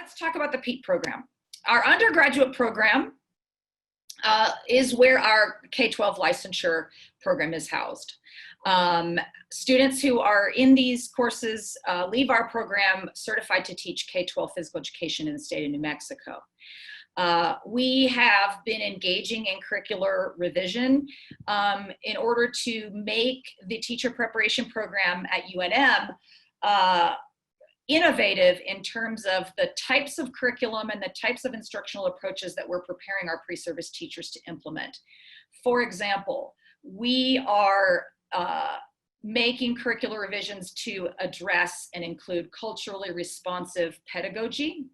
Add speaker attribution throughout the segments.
Speaker 1: Let's talk about the PEAT program. Our undergraduate program is where our K-12 licensure program is housed. Students who are in these courses leave our program certified to teach K-12 physical education in the state of New Mexico. We have been engaging in curricular revision in order to make the teacher preparation program at UNM innovative in terms of the types of curriculum and the types of instructional approaches that we're preparing our pre-service teachers to implement. For example, we are making curricular revisions to address and include culturally responsive pedagogy.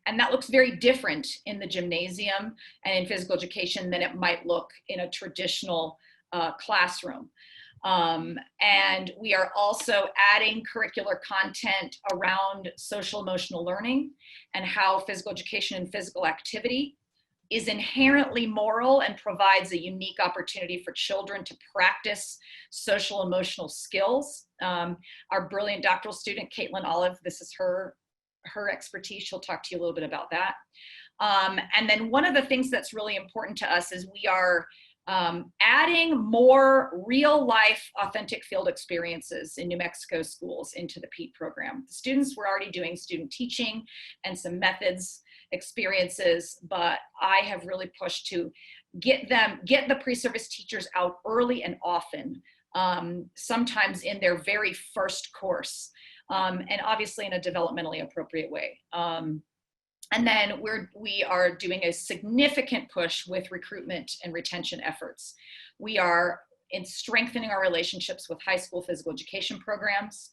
Speaker 1: And that looks very different in the gymnasium and in physical education than it might look in a traditional classroom. And we are also adding curricular content around social emotional learning and how physical education and physical activity is inherently moral and provides a unique opportunity for children to practice social emotional skills. Our brilliant doctoral student, Caitlin Olive, this is her expertise. She'll talk to you a little bit about that. And then one of the things that's really important to us is we are adding more real life authentic field experiences in New Mexico schools into the PEAT program. The students were already doing student teaching and some methods experiences, but I have really pushed to get the pre-service teachers out early and often, sometimes in their very first course, and obviously in a developmentally appropriate way. And then we are doing a significant push with recruitment and retention efforts. We are strengthening our relationships with high school physical education programs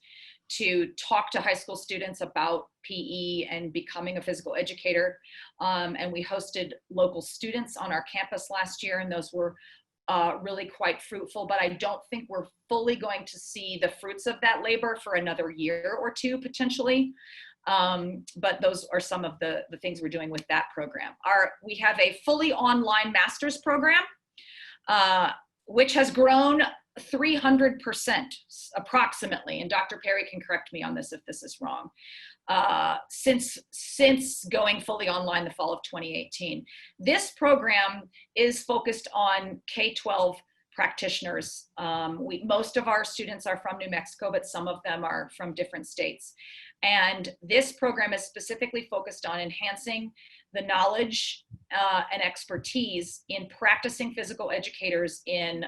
Speaker 1: to talk to high school students about PE and becoming a physical educator. And we hosted local students on our campus last year, and those were really quite fruitful, but I don't think we're fully going to see the fruits of that labor for another year or two potentially. But those are some of the things we're doing with that program. We have a fully online master's program, which has grown 300% approximately, and Dr. Perry can correct me on this if this is wrong, since going fully online the fall of 2018. This program is focused on K-12 practitioners. Most of our students are from New Mexico, but some of them are from different states. And this program is specifically focused on enhancing the knowledge and expertise in practicing physical educators in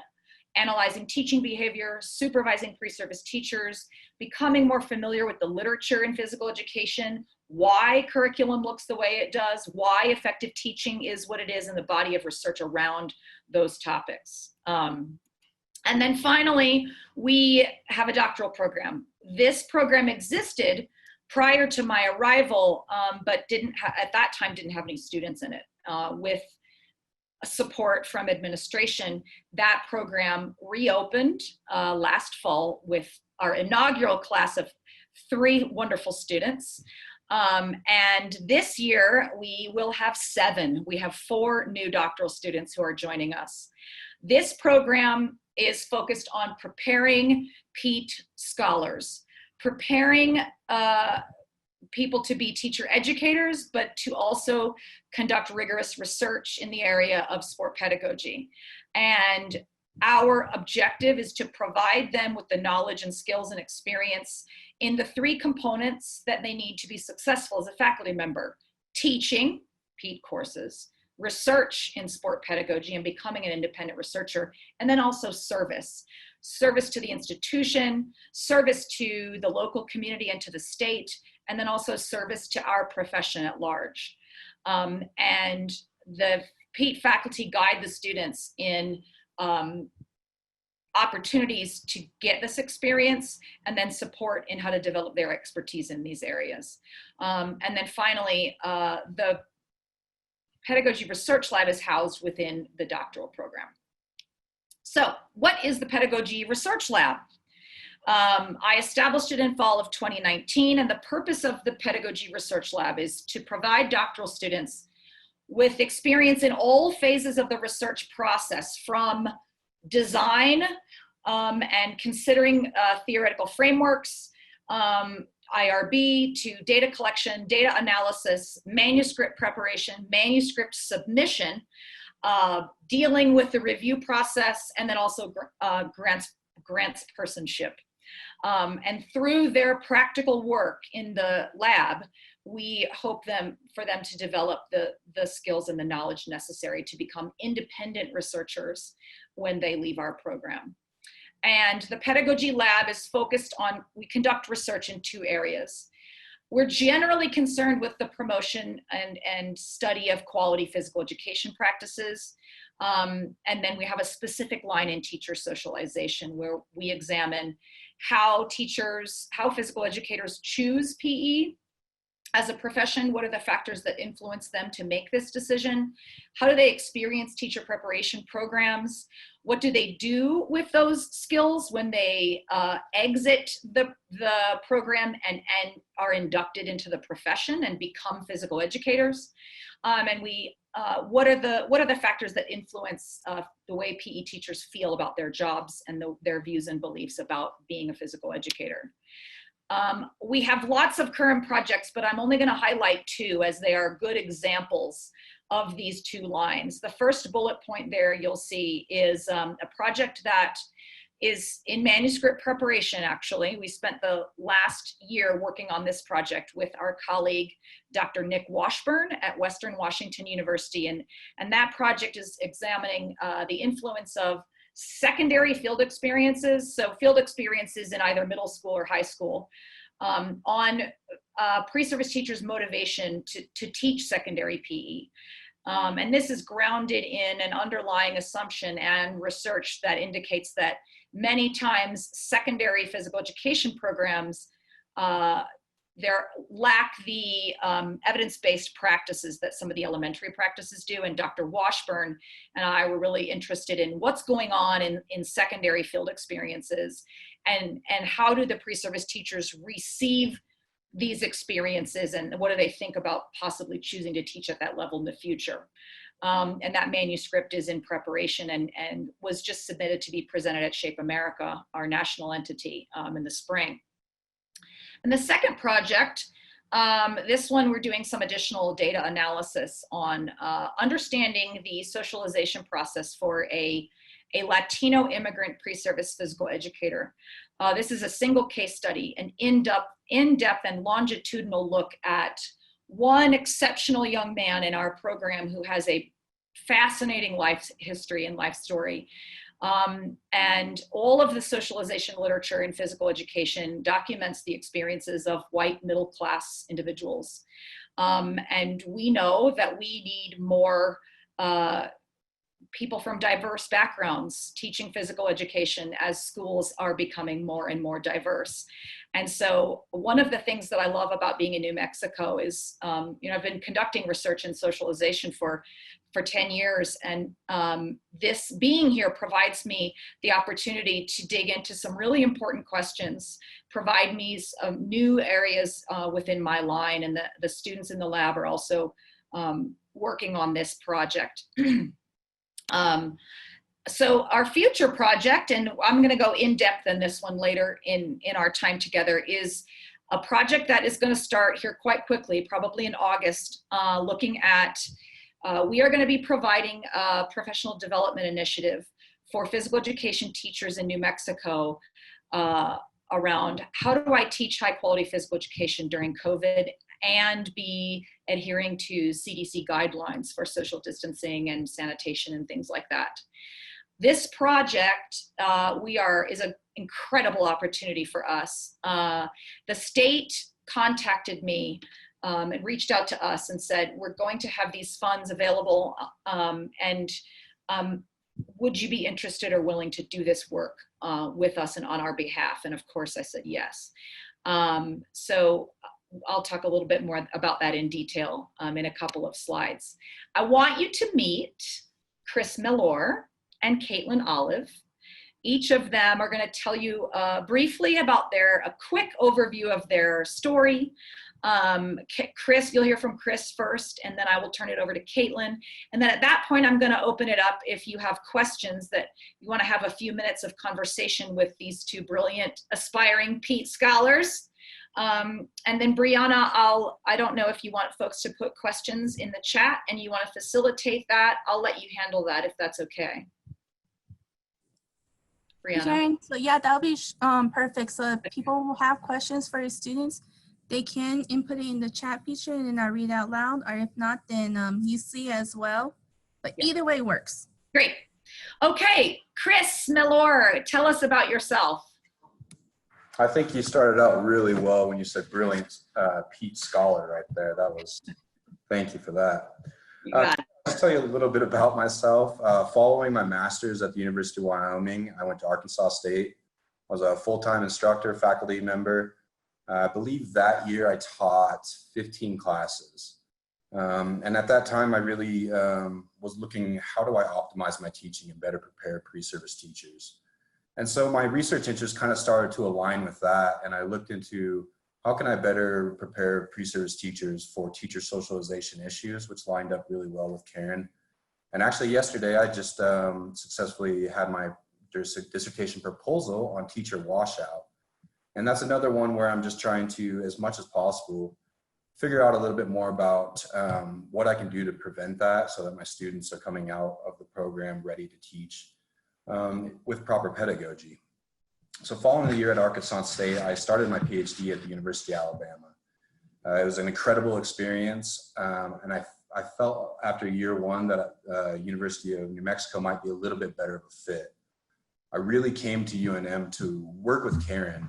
Speaker 1: analyzing teaching behavior, supervising pre-service teachers, becoming more familiar with the literature in physical education, why curriculum looks the way it does, why effective teaching is what it is in the body of research around those topics. And then finally, we have a doctoral program. This program existed prior to my arrival, but at that time didn't have any students in it. With support from administration, that program reopened last fall with our inaugural class of 3 wonderful students. And this year we will have 7. We have 4 new doctoral students who are joining us. This program is focused on preparing PEAT scholars, preparing people to be teacher educators, but to also conduct rigorous research in the area of sport pedagogy. And our objective is to provide them with the knowledge and skills and experience in the 3 components that they need to be successful as a faculty member: teaching, PEAT courses, research in sport pedagogy and becoming an independent researcher, and then also service. Service to the institution, service to the local community and to the state, and then also service to our profession at large. And the PEAT faculty guide the students in opportunities to get this experience and then support in how to develop their expertise in these areas. And then finally, the Pedagogy Research Lab is housed within the doctoral program. So what is the Pedagogy Research Lab? I established it in fall of 2019, and the purpose of the Pedagogy Research Lab is to provide doctoral students with experience in all phases of the research process, from design and considering theoretical frameworks, IRB to data collection, data analysis, manuscript preparation, manuscript submission, dealing with the review process, and then also grants personship. And through their practical work in the lab, we hope for them to develop the skills and the knowledge necessary to become independent researchers when they leave our program. And the Pedagogy Lab is focused on, we conduct research in 2 areas. We're generally concerned with the promotion and study of quality physical education practices. And then we have a specific line in teacher socialization where we examine how physical educators choose PE as a profession. What are the factors that influence them to make this decision? How do they experience teacher preparation programs? What do they do with those skills when they exit the program and are inducted into the profession and become physical educators? And what are the factors that influence the way PE teachers feel about their jobs and their views and beliefs about being a physical educator? We have lots of current projects, but I'm only going to highlight 2 as they are good examples of these 2 lines. The first bullet point there you'll see is a project that is in manuscript preparation, actually. We spent the last year working on this project with our colleague, Dr. Nick Washburn at Western Washington University. And that project is examining the influence of secondary field experiences, so field experiences in either middle school or high school, on pre-service teachers' motivation to teach secondary PE. And this is grounded in an underlying assumption and research that indicates that many times secondary physical education programs lack the evidence-based practices that some of the elementary practices do. And Dr. Washburn and I were really interested in what's going on in secondary field experiences, and how do the pre-service teachers receive these experiences, and what do they think about possibly choosing to teach at that level in the future. And that manuscript is in preparation and was just submitted to be presented at Shape America, our national entity, in the spring. And the second project, this one we're doing some additional data analysis on understanding the socialization process for a Latino immigrant pre-service physical educator. This is a single case study, an in-depth and longitudinal look at one exceptional young man in our program who has a fascinating life history and life story. And all of the socialization literature in physical education documents the experiences of white middle-class individuals. And we know that we need more people from diverse backgrounds teaching physical education as schools are becoming more and more diverse. And so one of the things that I love about being in New Mexico is, I've been conducting research in socialization for 10 years. And this being here provides me the opportunity to dig into some really important questions, provide me some new areas within my line. And the students in the lab are also working on this project. So our future project, and I'm going to go in depth in this one later in our time together, is a project that is going to start here quite quickly, probably in August, looking at, we are going to be providing a professional development initiative for physical education teachers in New Mexico around how do I teach high quality physical education during COVID and be adhering to CDC guidelines for social distancing and sanitation and things like that. This project is an incredible opportunity for us. The state contacted me and reached out to us and said, we're going to have these funds available, and would you be interested or willing to do this work with us and on our behalf? And of course I said yes. So I'll talk a little bit more about that in detail in a couple of slides. I want you to meet Chris Mellor and Caitlin Olive. Each of them are going to tell you briefly about a quick overview of their story. Chris, you'll hear from Chris first, and then I will turn it over to Caitlin. And then at that point, I'm going to open it up if you have questions that you want to have a few minutes of conversation with these 2 brilliant, aspiring PE scholars. And then Brianna, I don't know if you want folks to put questions in the chat and you want to facilitate that. I'll let you handle that if that's okay. Brianna.
Speaker 2: Karen, so yeah, that'll be perfect. So if people will have questions for your students, they can input it in the chat feature and then I read out loud, or if not, then you see as well. But
Speaker 1: yeah.
Speaker 2: Either way works.
Speaker 1: Great. Okay, Chris Millor, tell us about yourself.
Speaker 3: I think you started out really well when you said brilliant Pete Scholar right there. That was, thank you for that. I'll tell you a little bit about myself. Following my master's at the University of Wyoming, I went to Arkansas State. I was a full-time instructor, faculty member. I believe that year I taught 15 classes. And at that time, I really was looking, how do I optimize my teaching and better prepare pre-service teachers? And so my research interest kind of started to align with that. And I looked into how can I better prepare pre-service teachers for teacher socialization issues, which lined up really well with Karen. And actually yesterday, I just successfully had my dissertation proposal on teacher washout. And that's another one where I'm just trying to, as much as possible, figure out a little bit more about what I can do to prevent that so that my students are coming out of the program ready to teach with proper pedagogy. So following the year at Arkansas State, I started my PhD at the University of Alabama. It was an incredible experience, and I felt after year one that University of New Mexico might be a little bit better of a fit. I really came to UNM to work with Karen.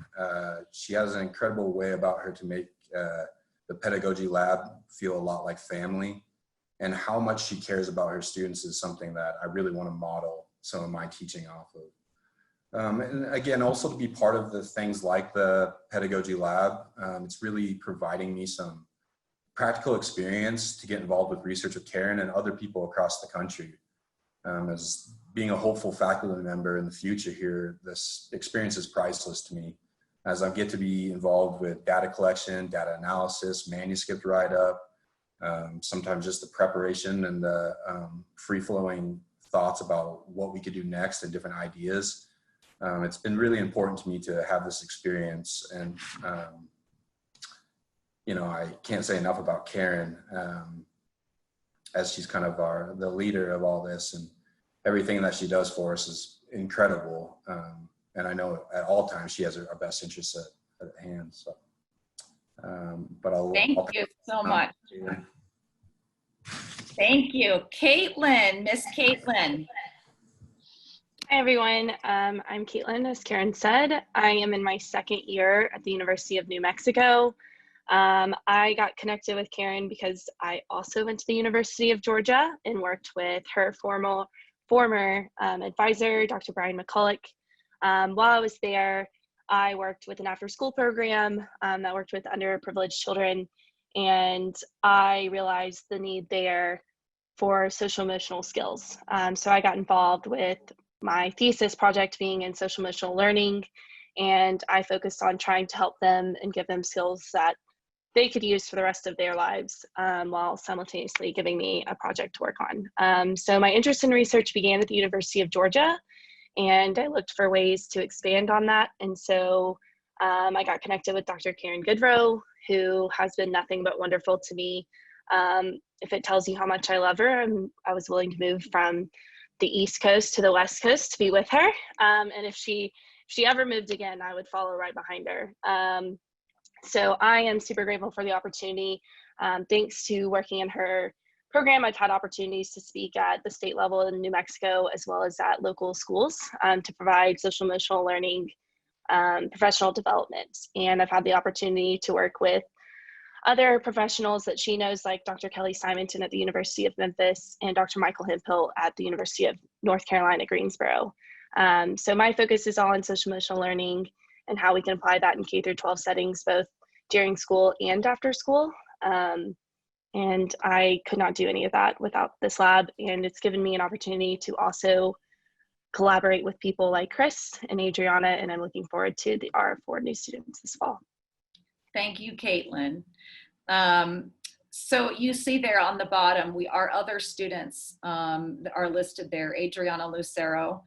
Speaker 3: She has an incredible way about her to make the Pedagogy Lab feel a lot like family, and how much she cares about her students is something that I really want to model some of my teaching off of. And again, also to be part of the things like the Pedagogy Lab, it's really providing me some practical experience to get involved with research with Karen and other people across the country. As being a hopeful faculty member in the future here, this experience is priceless to me, as I get to be involved with data collection, data analysis, manuscript write-up, sometimes just the preparation and the free-flowing thoughts about what we could do next and different ideas. It's been really important to me to have this experience, and you know, I can't say enough about Karen, as she's kind of the leader of all this, and everything that she does for us is incredible. And I know at all times she has our best interests at hand. So, but
Speaker 1: Thank you so much. Thank you. Caitlin, Miss Caitlin.
Speaker 4: Hi, everyone. I'm Caitlin, as Karen said. I am in my second year at the University of New Mexico. I got connected with Karen because I also went to the University of Georgia and worked with her former advisor, Dr. Brian McCulloch. While I was there, I worked with an after-school program that worked with underprivileged children, and I realized the need there for social-emotional skills. So I got involved with my thesis project being in social-emotional learning, and I focused on trying to help them and give them skills that they could use for the rest of their lives, while simultaneously giving me a project to work on. So my interest in research began at the University of Georgia, and I looked for ways to expand on that. And so I got connected with Dr. Karen Goodrow, who has been nothing but wonderful to me. If it tells you how much I love her, I was willing to move from the East Coast to the West Coast to be with her. And if she ever moved again, I would follow right behind her. So I am super grateful for the opportunity. Thanks to working in her program, I've had opportunities to speak at the state level in New Mexico, as well as at local schools, to provide social emotional learning, professional development. And I've had the opportunity to work with other professionals that she knows, like Dr. Kelly Simonton at the University of Memphis and Dr. Michael Hemphill at the University of North Carolina, Greensboro. So my focus is all on social emotional learning and how we can apply that in K through 12 settings, both during school and after school. And I could not do any of that without this lab. And it's given me an opportunity to also collaborate with people like Chris and Adriana, and I'm looking forward to our 4 new students this fall.
Speaker 1: Thank you, Caitlin. So you see there on the bottom, our other students are listed there. Adriana Lucero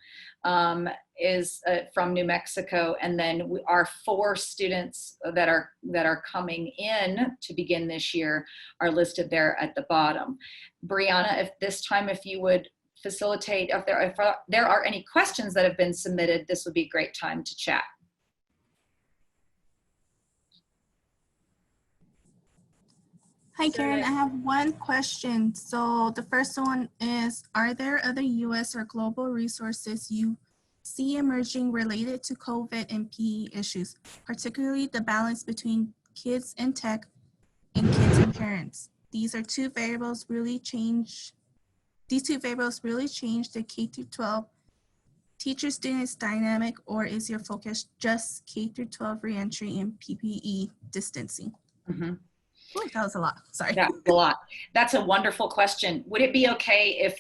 Speaker 1: is from New Mexico, and then our 4 students that are coming in to begin this year are listed there at the bottom. Brianna, if you would facilitate, if there are any questions that have been submitted, this would be a great time to chat.
Speaker 2: Hi, Karen. I have one question. So the first one is, are there other U.S. or global resources you see emerging related to COVID and PE issues, particularly the balance between kids and tech and kids and parents? These two variables really change the K-12 teacher-students dynamic, or is your focus just K-12 reentry and PPE distancing?
Speaker 1: Mm-hmm.
Speaker 2: Ooh, that was a lot. Sorry.
Speaker 1: That was a lot. That's a wonderful question. Would it be okay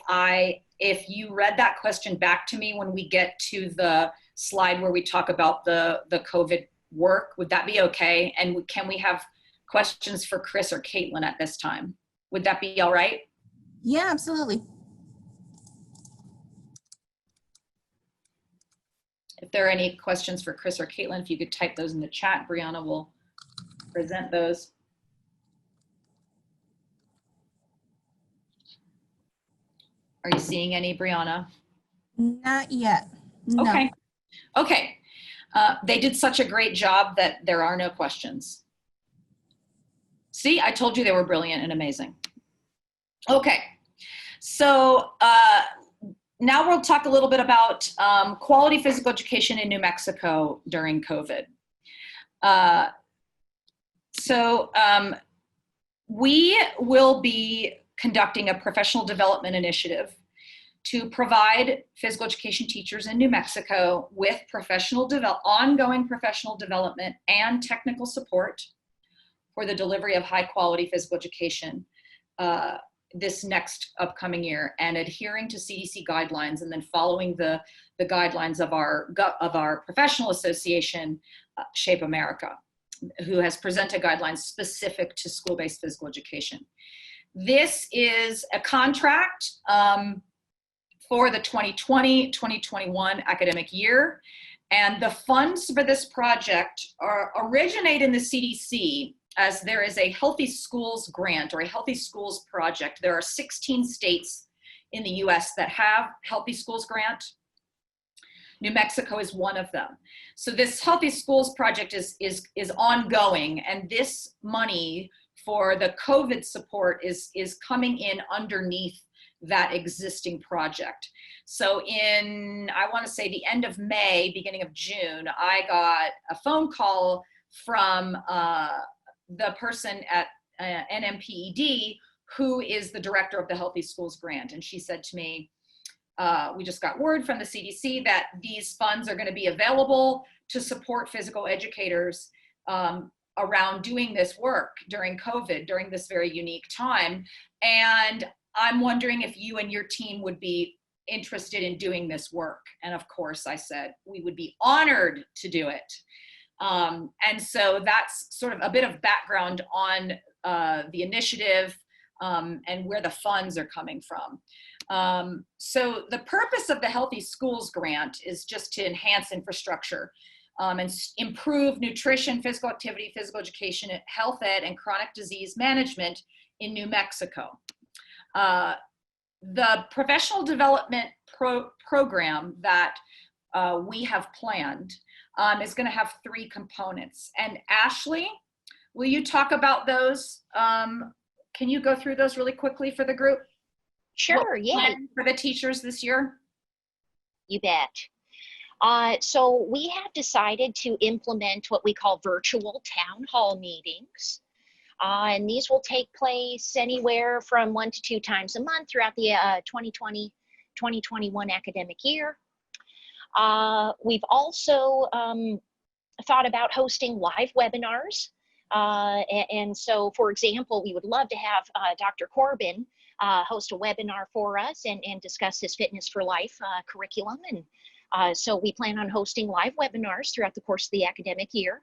Speaker 1: if you read that question back to me when we get to the slide where we talk about the COVID work? Would that be okay? And can we have questions for Chris or Caitlin at this time? Would that be all right?
Speaker 2: Yeah, absolutely.
Speaker 1: If there are any questions for Chris or Caitlin, if you could type those in the chat, Brianna will present those. Are you seeing any, Brianna?
Speaker 2: Not yet. No.
Speaker 1: Okay. Okay. They did such a great job that there are no questions. See, I told you they were brilliant and amazing. Okay. So now we'll talk a little bit about quality physical education in New Mexico during COVID. We will be conducting a professional development initiative to provide physical education teachers in New Mexico with ongoing professional development and technical support for the delivery of high quality physical education this next upcoming year, and adhering to CDC guidelines, and then following the guidelines of our professional association, Shape America, who has presented guidelines specific to school-based physical education. This is a contract for the 2020-2021 academic year, and the funds for this project originate in the CDC as there is a Healthy Schools grant or a Healthy Schools project. There are 16 states in the US that have Healthy Schools grant. New Mexico is one of them. So this Healthy Schools project is ongoing, and this money for the COVID support is coming in underneath that existing project. So I want to say the end of May, beginning of June, I got a phone call from the person at NMPED, who is the director of the Healthy Schools grant. And she said to me, we just got word from the CDC that these funds are going to be available to support physical educators around doing this work during COVID, during this very unique time. And I'm wondering if you and your team would be interested in doing this work. And of course, I said we would be honored to do it. And so that's sort of a bit of background on the initiative and where the funds are coming from. So the purpose of the Healthy Schools grant is just to enhance infrastructure and improve nutrition, physical activity, physical education, health ed, and chronic disease management in New Mexico. The professional development program that we have planned is going to have 3 components. And Ashley, will you talk about those? Can you go through those really quickly for the group?
Speaker 5: Sure, yeah.
Speaker 1: For the teachers this year?
Speaker 5: You bet. So we have decided to implement what we call virtual town hall meetings. And these will take place anywhere from 1 to 2 times a month throughout the 2020-2021 academic year. We've also thought about hosting live webinars. And so, for example, we would love to have Dr. Corbin host a webinar for us and discuss his Fitness for Life curriculum. And so we plan on hosting live webinars throughout the course of the academic year.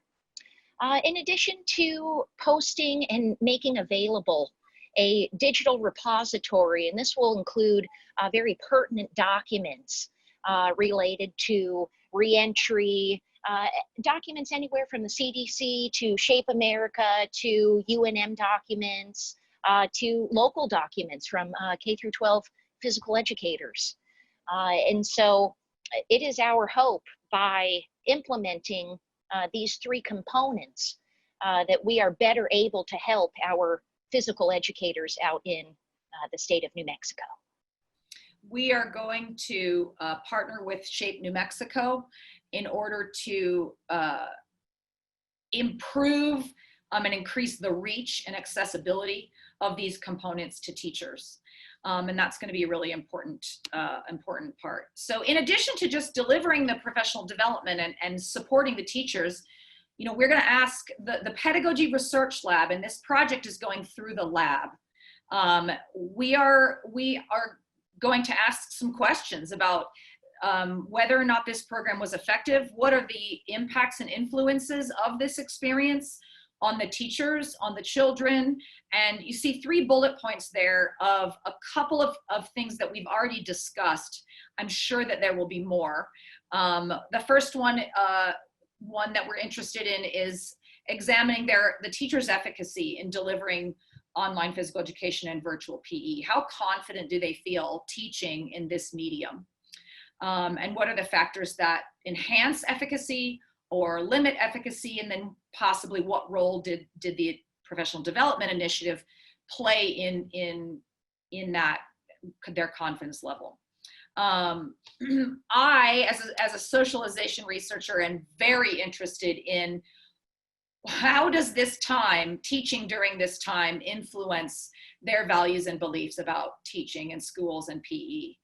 Speaker 5: In addition to posting and making available a digital repository, and this will include very pertinent documents related to reentry, documents anywhere from the CDC to Shape America to UNM documents to local documents from K through 12 physical educators. And so it is our hope by implementing these three components that we are better able to help our physical educators out in the state of New Mexico.
Speaker 1: We are going to partner with Shape New Mexico in order to improve and increase the reach and accessibility of these components to teachers. And that's going to be a really important part. So in addition to just delivering the professional development and supporting the teachers, you know, we're going to ask the Pedagogy Research Lab, and this project is going through the lab. We are going to ask some questions about whether or not this program was effective. What are the impacts and influences of this experience on the teachers, on the children? And you see 3 bullet points there of a couple of things that we've already discussed. I'm sure that there will be more. The first one that we're interested in is examining the teacher's efficacy in delivering online physical education and virtual PE. How confident do they feel teaching in this medium? And what are the factors that enhance efficacy or limit efficacy? And then possibly what role did the professional development initiative play in that, their confidence level? I, as a socialization researcher, am very interested in how does this time, teaching during this time, influence their values and beliefs about teaching in schools and PE,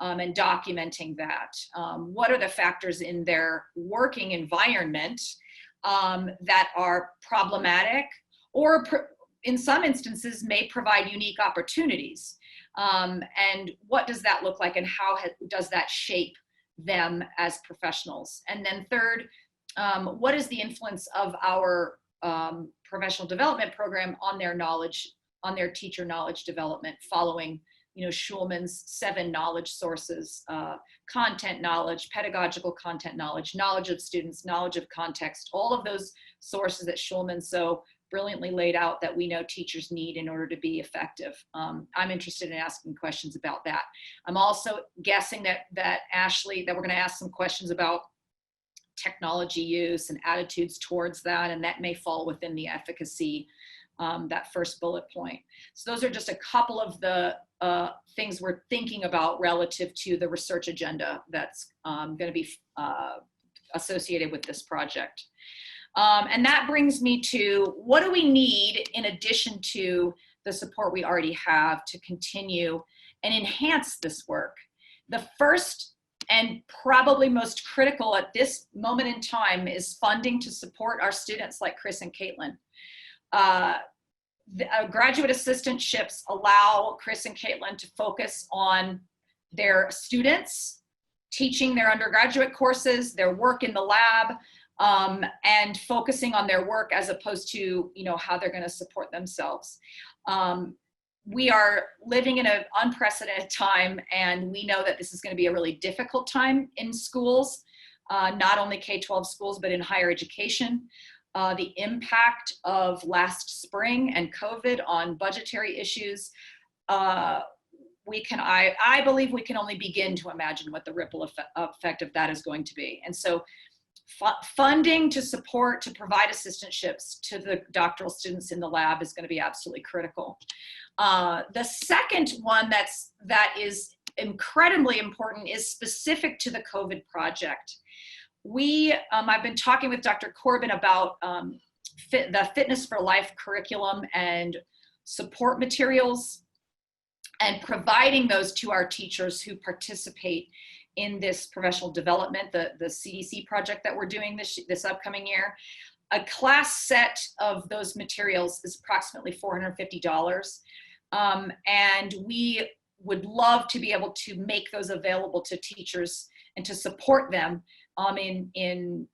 Speaker 1: and documenting that. What are the factors in their working environment that are problematic, or in some instances may provide unique opportunities? And what does that look like, and how does that shape them as professionals? And then third, what is the influence of our professional development program on their knowledge, on their teacher knowledge development, following, you know, Schulman's 7 knowledge sources: content knowledge, pedagogical content knowledge, knowledge of students, knowledge of context, all of those sources that Schulman so brilliantly laid out that we know teachers need in order to be effective. I'm interested in asking questions about that. I'm also guessing that we're going to ask some questions about technology use and attitudes towards that, and that may fall within the efficacy, that first bullet point. So those are just a couple of the things we're thinking about relative to the research agenda that's going to be associated with this project. And that brings me to, what do we need in addition to the support we already have to continue and enhance this work? The first and probably most critical at this moment in time is funding to support our students like Chris and Caitlin. Graduate assistantships allow Chris and Caitlin to focus on their students, teaching their undergraduate courses, their work in the lab, and focusing on their work as opposed to, you know, how they're going to support themselves. We are living in an unprecedented time, and we know that this is going to be a really difficult time in schools, not only K-12 schools, but in higher education. The impact of last spring and COVID on budgetary issues, I believe we can only begin to imagine what the ripple effect of that is going to be. And so funding to provide assistantships to the doctoral students in the lab is going to be absolutely critical. The second one that is incredibly important is specific to the COVID project. I've been talking with Dr. Corbin about the Fitness for Life curriculum and support materials, and providing those to our teachers who participate in this professional development, the CDC project that we're doing this upcoming year. A class set of those materials is approximately $450. And we would love to be able to make those available to teachers and to support them in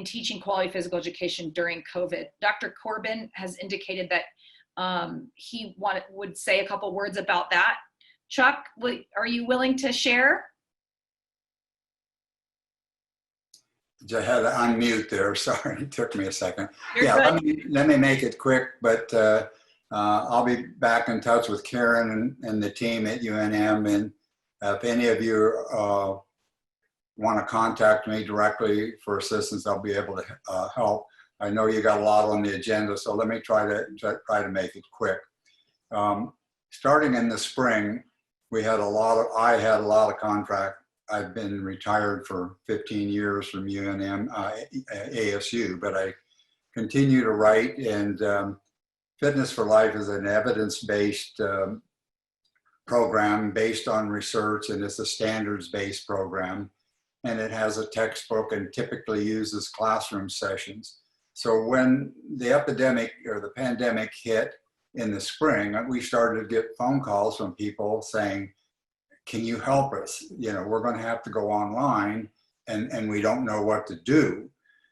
Speaker 1: teaching quality physical education during COVID. Dr. Corbin has indicated that he would say a couple words about that. Chuck, are you willing to share?
Speaker 6: I had to unmute there. Sorry, it took me a second.
Speaker 1: You're
Speaker 6: Yeah,
Speaker 1: good.
Speaker 6: let me make it quick, but I'll be back in touch with Karen and the team at UNM. And if any of you want to contact me directly for assistance, I'll be able to help. I know you got a lot on the agenda, so let me try to make it quick. Starting in the spring, I had a lot of contract. I've been retired for 15 years from UNM, ASU, but I continue to write, and Fitness for Life is an evidence-based program based on research, and it's a standards-based program, and it has a textbook and typically uses classroom sessions. So when the epidemic or the pandemic hit in the spring, we started to get phone calls from people saying, can you help us? You know, we're going to have to go online and we don't know what to do.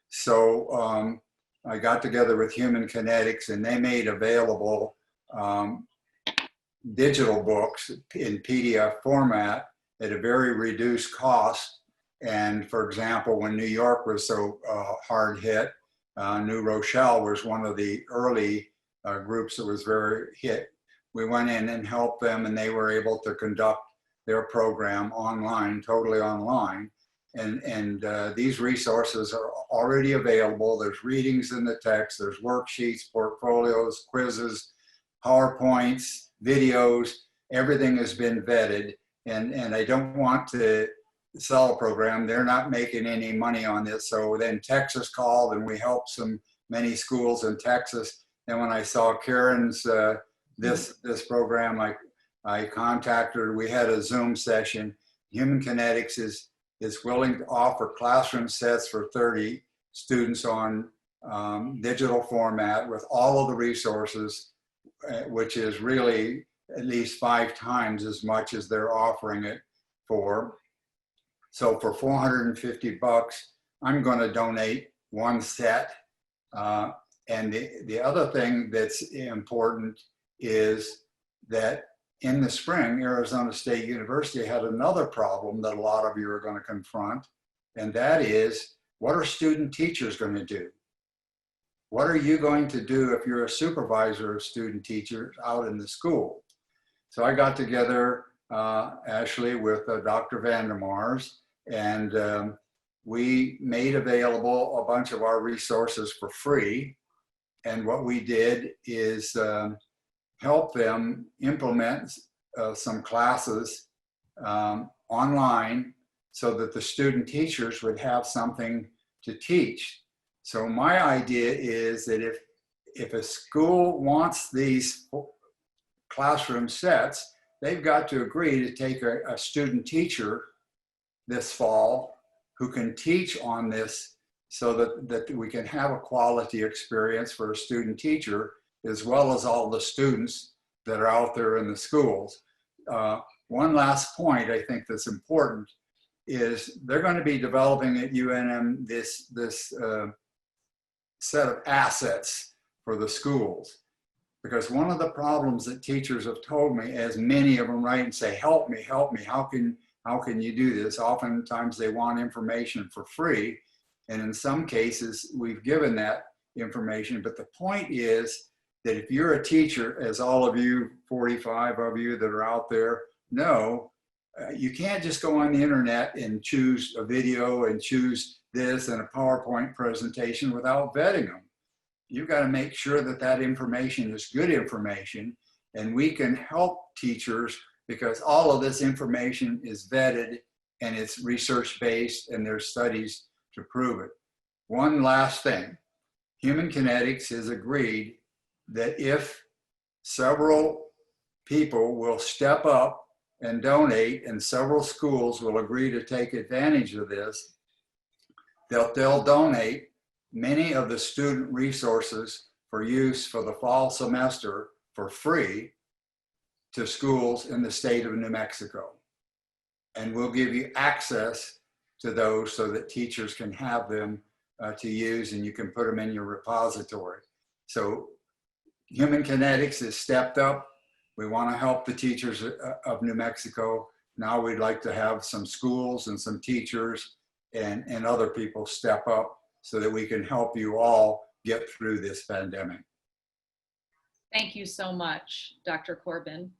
Speaker 6: So I got together with Human Kinetics, and they made available digital books in PDF format at a very reduced cost. And for example, when New York was so hard hit, New Rochelle was one of the early groups that was very hit. We went in and helped them, and they were able to conduct their program online, totally online. And these resources are already available. There's readings in the text, there's worksheets, portfolios, quizzes, PowerPoints, videos, everything has been vetted. And I don't want to sell a program. They're not making any money on this. So then Texas called, and we helped many schools in Texas. And when I saw Karen's this program, I contacted her. We had a Zoom session. Human Kinetics is willing to offer classroom sets for 30 students on digital format with all of the resources, which is really at least 5 times as much as they're offering it for. So for $450, I'm going to donate 1 set. And the other thing that's important is that in the spring, Arizona State University had another problem that a lot of you are going to confront, and that is, what are student teachers going to do? What are you going to do if you're a supervisor of student teachers out in the school? So I got together, Ashley, with Dr. Vandermars, and we made available a bunch of our resources for free. And what we did is help them implement some classes online so that the student teachers would have something to teach. So my idea is that if a school wants these classroom sets, they've got to agree to take a student teacher this fall who can teach on this, so that we can have a quality experience for a student teacher, as well as all the students that are out there in the schools. One last point I think that's important is they're going to be developing at UNM this set of assets for the schools. Because one of the problems that teachers have told me, as many of them write and say, help me, how can you do this? Oftentimes they want information for free. And in some cases, we've given that information. But the point is that if you're a teacher, as all of you, 45 of you that are out there know, you can't just go on the internet and choose a video and choose this and a PowerPoint presentation without vetting them. You've got to make sure that that information is good information, and we can help teachers because all of this information is vetted and it's research-based and there's studies to prove it. One last thing, Human Kinetics has agreed that if several people will step up and donate, and several schools will agree to take advantage of this, they'll donate many of the student resources for use for the fall semester for free to schools in the state of New Mexico. And we'll give you access to those so that teachers can have them to use, and you can put them in your repository. So Human Kinetics has stepped up. We want to help the teachers of New Mexico. Now we'd like to have some schools and some teachers and other people step up so that we can help you all get through this pandemic.
Speaker 1: Thank you so much, Dr. Corbin.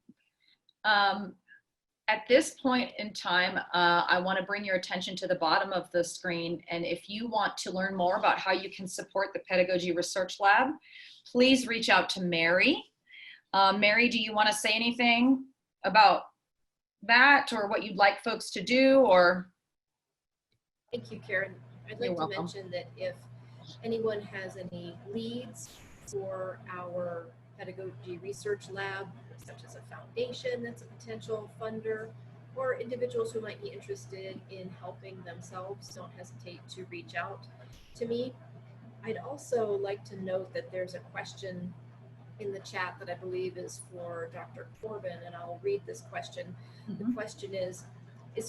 Speaker 1: At this point in time, I want to bring your attention to the bottom of the screen. And if you want to learn more about how you can support the Pedagogy Research Lab, please reach out to Mary. Mary, do you want to say anything about that or what you'd like folks to do? Or
Speaker 7: Thank you, Karen. I'd like to mention that if anyone has any leads for our Pedagogy Research Lab, such as a foundation that's a potential funder, or individuals who might be interested in helping themselves, don't hesitate to reach out to me. I'd also like to note that there's a question in the chat that I believe is for Dr. Corbin, and I'll read this question. The question is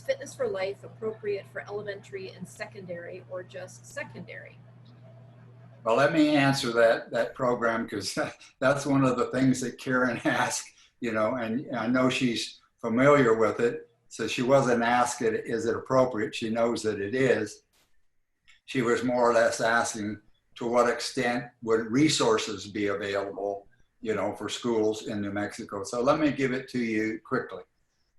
Speaker 7: Fitness for Life appropriate for elementary and secondary, or just secondary?
Speaker 6: Well, let me answer that program, because that's one of the things that Karen asked, and I know she's familiar with it. So she wasn't asked, is it appropriate? She knows that it is. She was more or less asking to what extent would resources be available, for schools in New Mexico. So let me give it to you quickly.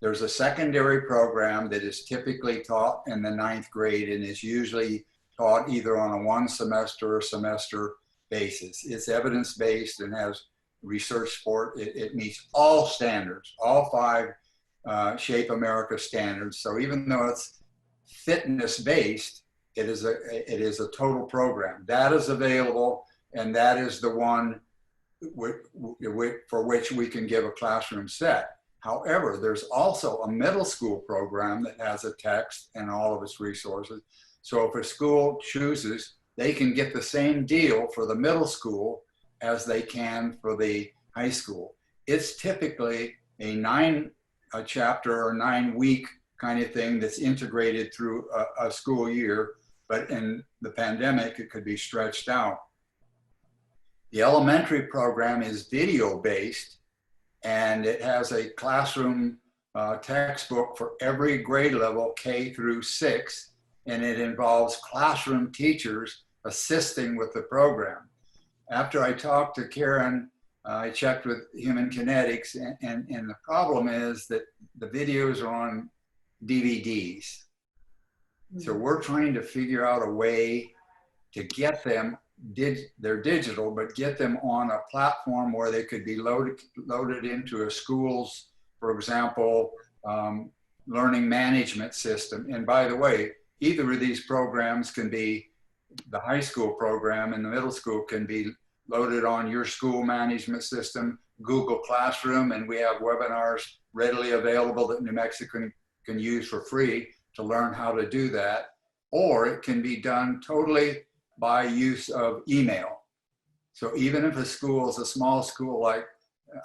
Speaker 6: There's a secondary program that is typically taught in the 9th grade and is usually taught either on a 1 semester or semester basis. It's evidence-based and has research support. It meets all standards, all 5 Shape America standards. So even though it's fitness-based, it is a total program. That is available, and that is the one for which we can give a classroom set. However, there's also a middle school program that has a text and all of its resources. So if a school chooses, they can get the same deal for the middle school as they can for the high school. It's typically a 9-chapter or 9-week kind of thing that's integrated through a school year, but in the pandemic, it could be stretched out. The elementary program is video-based, and it has a classroom textbook for every grade level, K through 6, and it involves classroom teachers assisting with the program. After I talked to Karen, I checked with Human Kinetics, and the problem is that the videos are on DVDs. So we're trying to figure out a way to get them, they're digital, but get them on a platform where they could be loaded into a school's, for example, learning management system. And by the way, either of these programs can be, the high school program and the middle school can be loaded on your school management system, Google Classroom, and we have webinars readily available that New Mexico can use for free to learn how to do that. Or it can be done totally by use of email. So even if a school is a small school, like,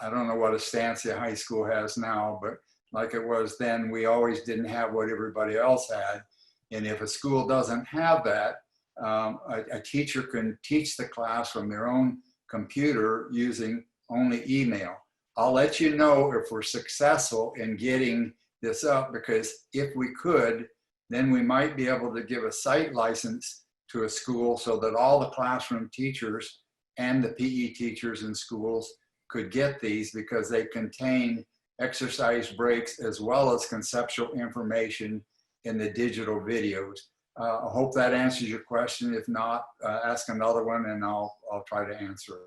Speaker 6: I don't know what Estancia High School has now, but like it was then, we always didn't have what everybody else had. And if a school doesn't have that, a teacher can teach the class from their own computer using only email. I'll let you know if we're successful in getting this up, because if we could, then we might be able to give a site license to a school so that all the classroom teachers and the PE teachers in schools could get these, because they contain exercise breaks as well as conceptual information in the digital videos. I hope that answers your question. If not, ask another one and I'll try to answer it.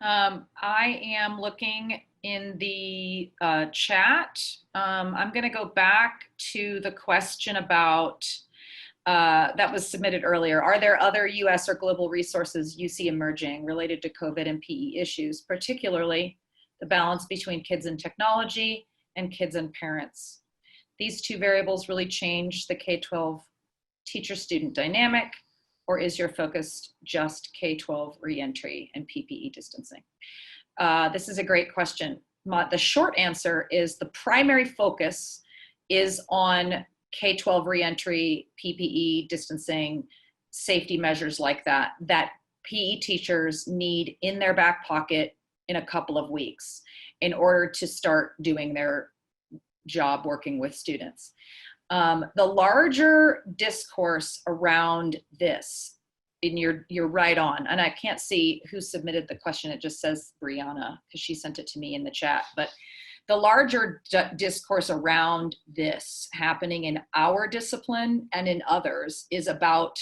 Speaker 1: I am looking in the chat. I'm going to go back to the question about that was submitted earlier. Are there other US or global resources you see emerging related to COVID and PE issues, particularly the balance between kids and technology and kids and parents? These two variables really change the K-12 teacher-student dynamic, or is your focus just K-12 reentry and PPE distancing? This is a great question. The short answer is the primary focus is on K-12 reentry, PPE, distancing, safety measures like that, that PE teachers need in their back pocket in a couple of weeks in order to start doing their job working with students. The larger discourse around this, and you're right on, and I can't see who submitted the question, it just says Brianna, because she sent it to me in the chat, but the larger discourse around this happening in our discipline and in others is about,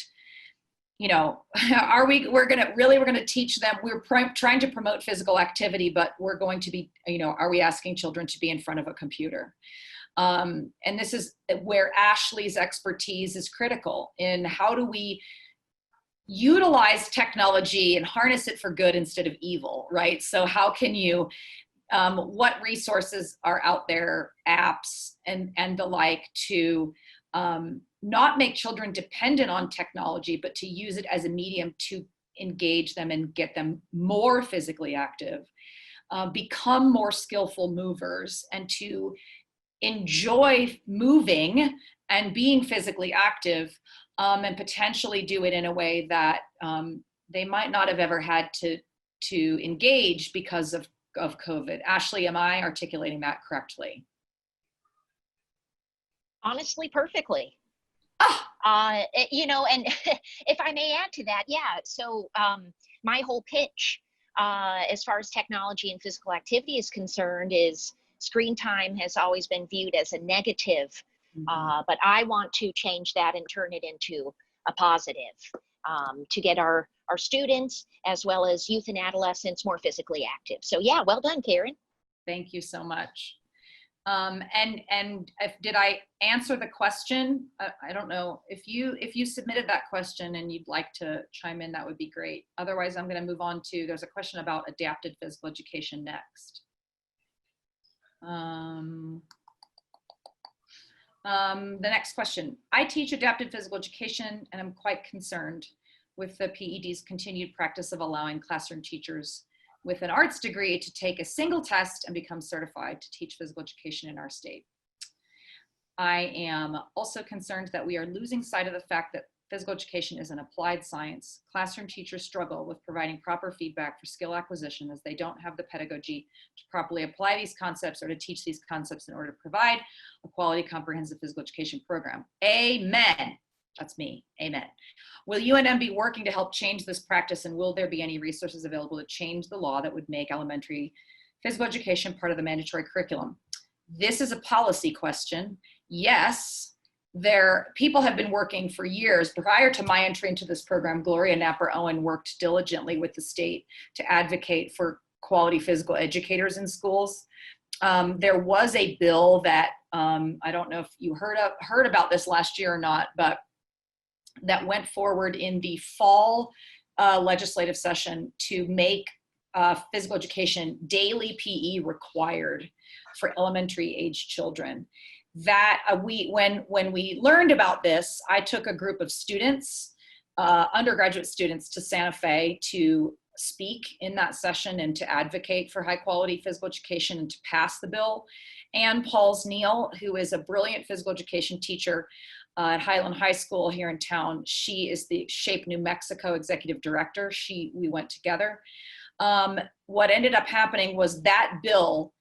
Speaker 1: you know, we're going to teach them, we're trying to promote physical activity, but we're going to be, you know, are we asking children to be in front of a computer? And this is where Ashley's expertise is critical in how do we utilize technology and harness it for good instead of evil, right? So how can you, what resources are out there, apps and the like, to not make children dependent on technology, but to use it as a medium to engage them and get them more physically active, become more skillful movers, and to enjoy moving and being physically active, and potentially do it in a way that they might not have ever had to engage because of COVID. Ashley, am I articulating that correctly?
Speaker 5: Honestly, perfectly. You know, and if I may add to that, yeah, so my whole pitch as far as technology and physical activity is concerned is screen time has always been viewed as a negative, but I want to change that and turn it into a positive, to get our students as well as youth and adolescents more physically active. So yeah, well done, Karen.
Speaker 1: Thank you so much. And did I answer the question? I don't know if you submitted that question and you'd like to chime in, that would be great. Otherwise, I'm going to move on to, there's a question about adapted physical education next. The next question. I teach adapted physical education and I'm quite concerned with the PED's continued practice of allowing classroom teachers with an arts degree to take a single test and become certified to teach physical education in our state. I am also concerned that we are losing sight of the fact that physical education is an applied science. Classroom teachers struggle with providing proper feedback for skill acquisition as they don't have the pedagogy to properly apply these concepts or to teach these concepts in order to provide a quality comprehensive physical education program. Amen. That's me. Amen. Will UNM be working to help change this practice, and will there be any resources available to change the law that would make elementary physical education part of the mandatory curriculum? This is a policy question. Yes, people have been working for years. Prior to my entry into this program, Gloria Napper-Owen worked diligently with the state to advocate for quality physical educators in schools. There was a bill that, I don't know if you heard about this last year or not, but that went forward in the fall legislative session to make physical education daily PE required for elementary age children. That when we learned about this, I took a group of students, undergraduate students, to Santa Fe to speak in that session and to advocate for high quality physical education and to pass the bill. Ann Pauls-Neal, who is a brilliant physical education teacher at Highland High School here in town. She is the Shape New Mexico executive director. We went together. What ended up happening was that bill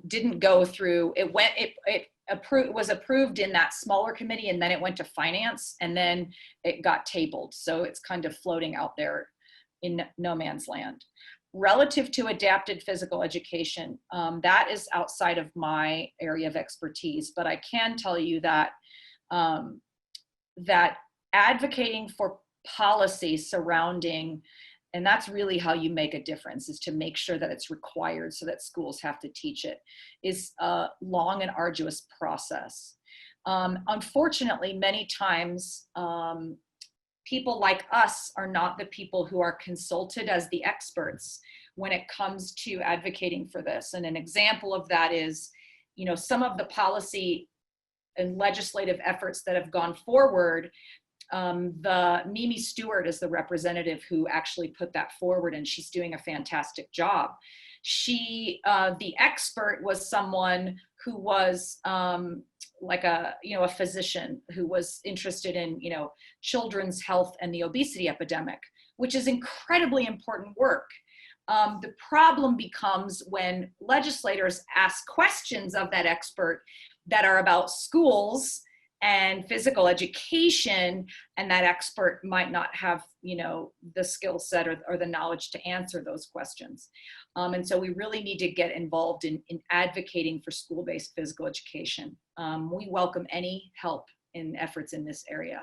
Speaker 1: didn't go through. It was approved in that smaller committee, and then it went to finance, and then it got tabled. So it's kind of floating out there in no man's land. Relative to adapted physical education, that is outside of my area of expertise, but I can tell you that that advocating for policy surrounding, and that's really how you make a difference, is to make sure that it's required so that schools have to teach it, is a long and arduous process. Unfortunately, many times, people like us are not the people who are consulted as the experts when it comes to advocating for this. And an example of that is, you know, some of the policy and legislative efforts that have gone forward. The Mimi Stewart is the representative who actually put that forward, and she's doing a fantastic job. The expert was someone who was like a physician who was interested in, children's health and the obesity epidemic, which is incredibly important work. The problem becomes when legislators ask questions of that expert that are about schools and physical education, and that expert might not have, the skill set or the knowledge to answer those questions. And so we really need to get involved in advocating for school-based physical education. We welcome any help in efforts in this area.